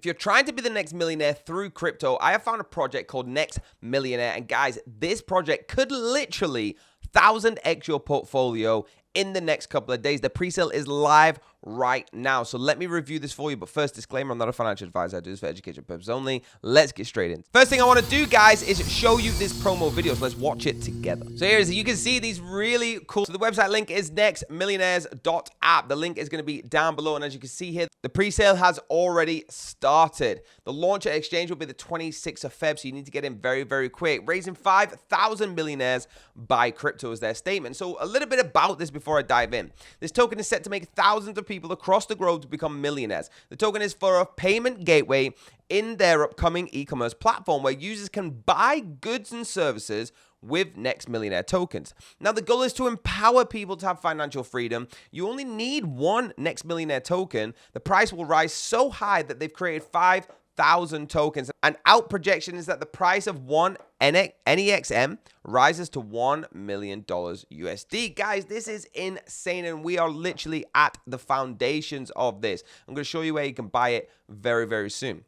If you're trying to be the next millionaire through crypto, I have found a project called Nex Millionaire. And guys, this project could literally 1000x your portfolio in the next couple of days. The presale is live right now. So let me review this for you. But first, disclaimer, I'm not a financial advisor. I do this for education purposes only. Let's get straight in. First thing I want to do, guys, is show you this promo video. So let's watch it together. So here is it. You can see these really cool. So the website link is NexnexMillionaires.app. The link is going to be down below. And as you can see here, the presale has already started. The launch at exchange will be the 26th of Feb. So you need to get in very, very quick. Raising 5,000 millionaires buy crypto is their statement. So a little bit about this before I dive in. This token is set to make thousands of people across the globe to become millionaires. The token is for a payment gateway in their upcoming e-commerce platform where users can buy goods and services with Nex Millionaire tokens. Now, the goal is to empower people to have financial freedom. You only need one Nex Millionaire token. The price will rise so high that they've created 5,000 tokens. An out projection is that the price of one NEXM rises to $1 million USD. Guys, this is insane, and we are literally at the foundations of this. I'm going to show you where you can buy it very, very soon.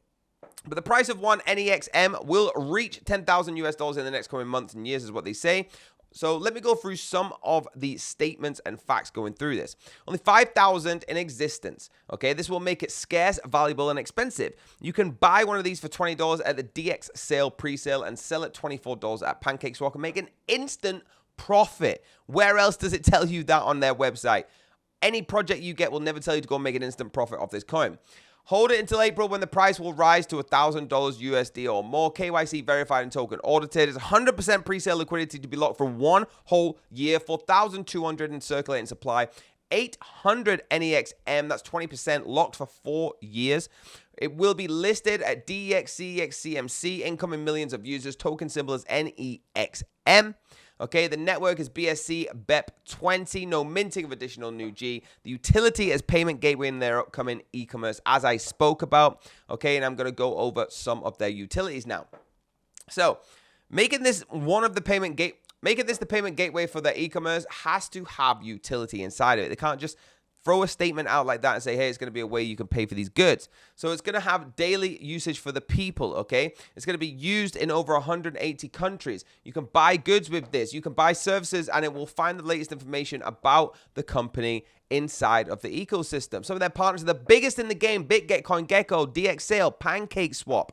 But the price of one NEXM will reach 10,000 US dollars in the next coming months and years is what they say. So let me go through some of the statements and facts going through this. Only 5,000 in existence. Okay, this will make it scarce, valuable, and expensive. You can buy one of these for $20 at the DX sale pre-sale and sell it $24 at PancakeSwap and make an instant profit. Where else does it tell you that on their website? Any project you get will never tell you to go make an instant profit off this coin. Hold it until April when the price will rise to $1,000 USD or more. KYC verified and token audited. It's 100% pre-sale liquidity to be locked for 1 whole year. 4,200 in circulating supply. 800 NEXM, that's 20% locked for 4 years. It will be listed at DEX, CEX, CMC. Incoming millions of users. Token symbol is NEXM. Okay, the network is BSC BEP20, no minting of additional new G. The utility is payment gateway in their upcoming e-commerce, as I spoke about. Okay, and I'm going to go over some of their utilities now. So, making this the payment gateway for their e-commerce has to have utility inside of it. They can't just throw a statement out like that and say, hey, it's going to be a way you can pay for these goods. So it's going to have daily usage for the people, okay? It's going to be used in over 180 countries. You can buy goods with this. You can buy services, and it will find the latest information about the company inside of the ecosystem. Some of their partners are the biggest in the game: BitGet, CoinGecko, DX Sale, PancakeSwap.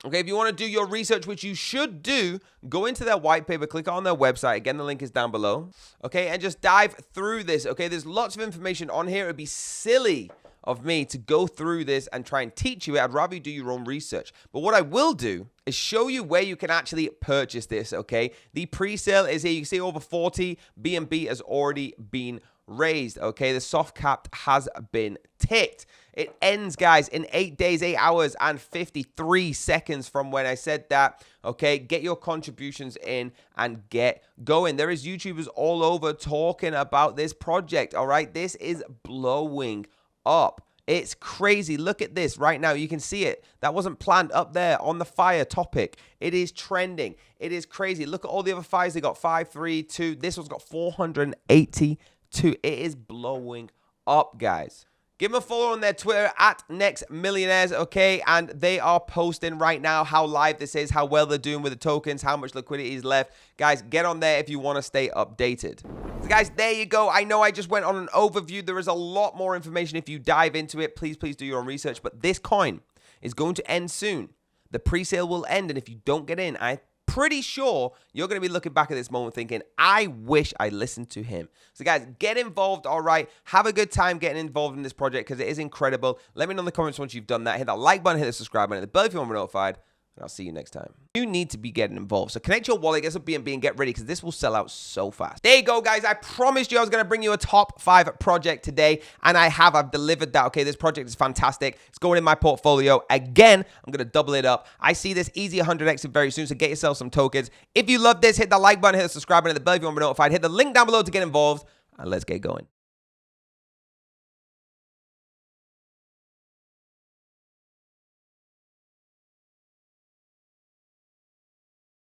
Okay, if you want to do your research, which you should do, go into their white paper, click on their website. Again, the link is down below. Okay, and just dive through this. Okay, there's lots of information on here. It would be silly of me to go through this and try and teach you it. I'd rather you do your own research. But what I will do is show you where you can actually purchase this, okay? The pre-sale is here. You can see over 40 BNB has already been raised, okay? The soft cap has been ticked. It ends, guys, in 8 days, 8 hours, and 53 seconds from when I said that, okay? Get your contributions in and get going. There is YouTubers all over talking about this project, all right? This is blowing up. It's crazy. Look at this right now. You can see it. That wasn't planned up there on the fire topic. It is trending. It is crazy. Look at all the other fires. They got 5, 3, 2. This one's got 482. It is blowing up, guys. Give them a follow on their Twitter at Nex Millionaires, okay? And they are posting right now how live this is, how well they're doing with the tokens, how much liquidity is left. Guys, get on there if you want to stay updated. So guys, there you go. I know I just went on an overview. There is a lot more information if you dive into it. Please do your own research. But this coin is going to end soon. The pre-sale will end, and if you don't get in, I'm pretty sure you're going to be looking back at this moment thinking, I wish I listened to him. So guys, get involved, all right? Have a good time getting involved in this project because it is incredible. Let me know in the comments once you've done that. Hit that like button, hit the subscribe button, hit the bell if you want to be notified. And I'll see you next time. You need to be getting involved. So connect your wallet, get some BNB, and get ready because this will sell out so fast. There you go, guys. I promised you I was going to bring you a top 5 project today, and I have. I've delivered that, okay? This project is fantastic. It's going in my portfolio. Again, I'm going to double it up. I see this easy 100x very soon, so get yourself some tokens. If you love this, hit the like button, hit the subscribe button, hit the bell if you want to be notified. Hit the link down below to get involved, and let's get going.